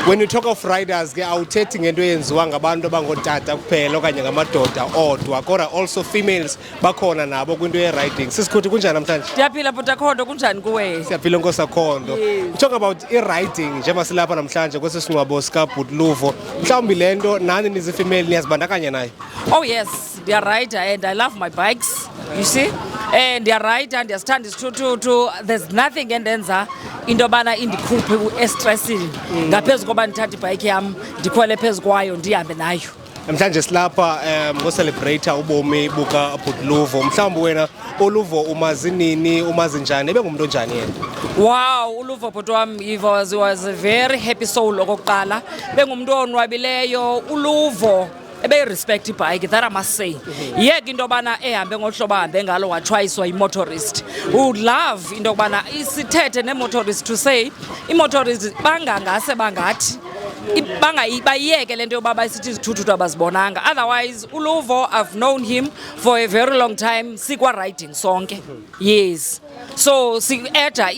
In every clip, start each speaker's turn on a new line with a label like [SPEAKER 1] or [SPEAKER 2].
[SPEAKER 1] When you talk of riders, awuthethi ngento eyenziwa ngabantu abangootata kuphela okanye ngamadoda odwa kodwa also females bakhona nabo kwinto ye-riding. Sisikhuthi kunjani namhlanje?
[SPEAKER 2] Ndiyaphila Bhutakhondo, kunjani kuwe?
[SPEAKER 1] Siyaphila Nkosakhondo. We talk about i-riding njengoba silapha namhlanje kwesi singcwabo sikaBhutluvo. Mhlawumbi le nto nani nizifemeli niyazibandakanya nayo?
[SPEAKER 2] Oh yes, ndiyarida and I love my bikes, you see. Ndiyarida, ndiyasithanda isithuthuthu. There's nothing endenza into yobana indikhuphe estressini ngaphezu koba ndithatha ibhayiki yam ndikhwele phezu kwayo ndihambe nayo.
[SPEAKER 1] Namhlanje silapha ngocelebrata ubomi bukaBhutluvo. Mhlawumbi wena uLuvo umazi nini, umazi njani, ebengumuntu onjani yena?
[SPEAKER 2] Wow, uLuvo bhuti wam, he was a very happy soul okokuqala. Bengumuntu onwabileyo. uLuvo ebe-respect ibhayiki, that I must say. Yeke into yobana ehambe ngohlobo ahambe ngalo watshwayiswa yi-motorist. Would love into yokubana sithethe ne-motorist to say i-motorist bangangase bangathi bayiyeke lento yoba bayisithi izithuthuthu abazibonanga. Otherwise uLuvo, I've known him for a very long time, sikwa-riding sonke. Yes. So si-edja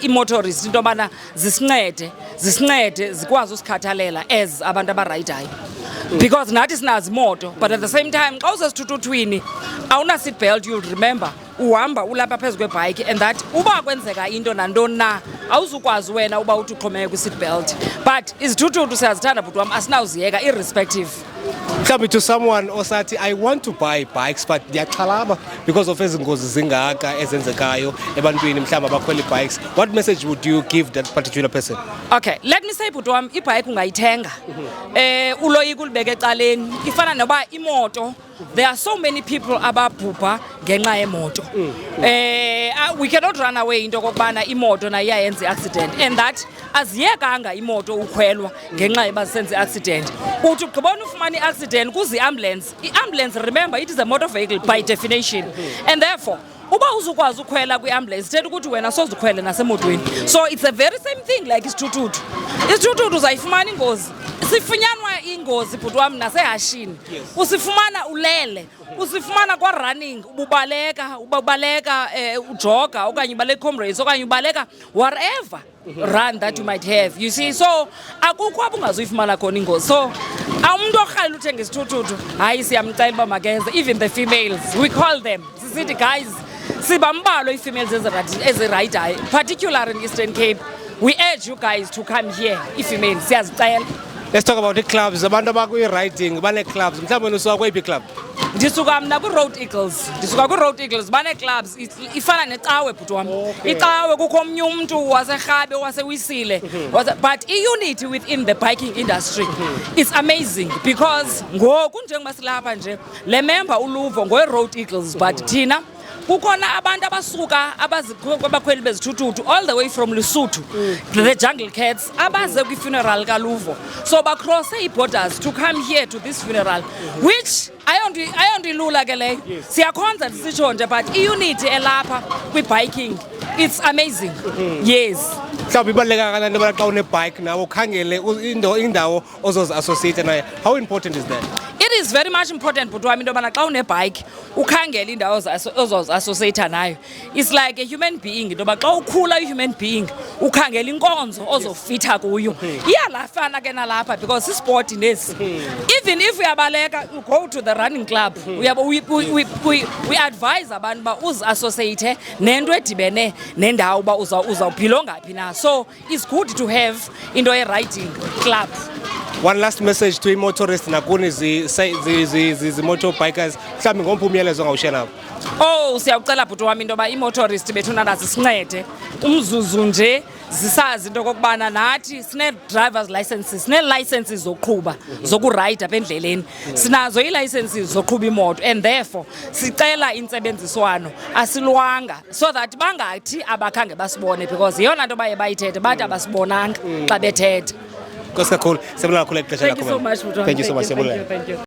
[SPEAKER 2] i-motorist into yobana zisincede zikwazi usikhathalela as abantu abarayidayo. Because nathi sinazi imoto, but at the same time xa usesithuthuthwini awuna seat belt, you'll remember uhamba ulapha phezu kwebhayiki and that uba kwenzeka into nantoni na awuzukwazi wena uba uthi uxhomeke kwi-seat belt. But izithuthuthu siyazithanda bhuti wam, asinawuziyeka irrespective.
[SPEAKER 1] Mhlawumbi to someone osathi I want to buy bikes but ndiyaxhalaba because of ezi ngozi zingaka ezenzekayo ebantwini mhlawumbi abakhwela i-bikes, what message would you give that particular person?
[SPEAKER 2] Okay, let me say bhuti wam, ibhayiki ungayithenga uloyika ulibeke ecaleni. Ifana noba imoto, there are so many people ababhubha ngenxa yemoto. We cannot run away into kokubana imoto nayo iyayenza i-accident and that aziyekanga imoto ukhwelwa ngenxa yoba senze i-accident. Uthi ugqibona ufumana i-accident kuze i-ambulance. I-ambulance, remember, it is a motor vehicle by definition, and therefore uba uzukwazi ukhwela kwi-ambulance ithetha ukuthi wena sozukhwele nasemotweni. So it's a very same thing like isithuthuthu. Isithuthuthu uzayifumana ingozi, sifunyanwa ingozi bhuti wam nasehashini, usifumana ulele, usifumana kwa-running, ubaleka ujoga okanye ubaleka comrades okanye ubaleka whatever run that you might have, you see. So akukho apho ungazuyifumana khona ingozi. So umuntu orhalela uthenga isithuthuthu, hayi siyamcela uba makenze. Even the females, we call them, sisithi guys, sibambalo ii-females ezirayidayo, particularly in Eastern Cape. We urge you guys to come here, ii-females, siyazicela.
[SPEAKER 1] Let's talk about the clubs. Abantu abakwi-riding bane-clubs. Mhlawumbi wena usuka kweyiphi club?
[SPEAKER 2] Ndisuka mna kwi-Road Eagles. Bane-clubs ifana necawe bhuti wam. Icawe kukho omnye umntu waseRhabe waseWisile. But i-unity within the biking industry is amazing because ngoku njengoba silapha nje le member uLuvo ngowe-Road Eagles, but thina kukhona abantu abasuka abakhweli bezithuthuthu all the way from Lesotho, the Jungle Cats, abaze kwi-funeral kaLuvo. So bacrosse ii-borders to come here to this funeral, which ayondilula ke leyo. Siyakhonza ndisitsho nje, but i-unity elapha kwi-biking, it's amazing. Yes.
[SPEAKER 1] Mhlawumbi ibaluleka kanjani into xa une-bike nawe ukhangele indawo ozozi-associate nayo? How important is that?
[SPEAKER 2] It is very much important bhuti wami into yobana xa une-bike ukhangele indawo ozozi-associate nayo. It's like a human being into yoba xa ukhula i-human being ukhangela inkonzo ozofitha kuyo. Iyalafana ke nalapha because isport nesi. Even if uyabaleka, you go to the running club, we advise abantu uba uzi-associate nento edibene nendawo uba uzawuphila ngaphi na. So it's good to have into ye-riding club.
[SPEAKER 1] One last message to ii-motorists nakuni zi-motorbikers, mhlawumbi ngomphi umyalezo ongawushiya nabo?
[SPEAKER 2] Oh, siyawucela bhuti wami into yoba ii-motorist bethuna zisincede umzuzu nje zisazi into okokubana nathi sine-drivers licenses, sinee-licenses zokuqhuba zokurayida apha endleleni, sinazo ii-licenses zoqhuba imoto, and therefore sicela intsebenziswano, asilwanga, so that bangathi abakhange basibone because yeyona nto baye bayithethe bathi abasibonanga xa bethethe.
[SPEAKER 1] Nkosi kakhulu, siyabonga kakhulu ixesha lakho.
[SPEAKER 2] Thank you so much.
[SPEAKER 1] Thank you so much.
[SPEAKER 2] Thank you.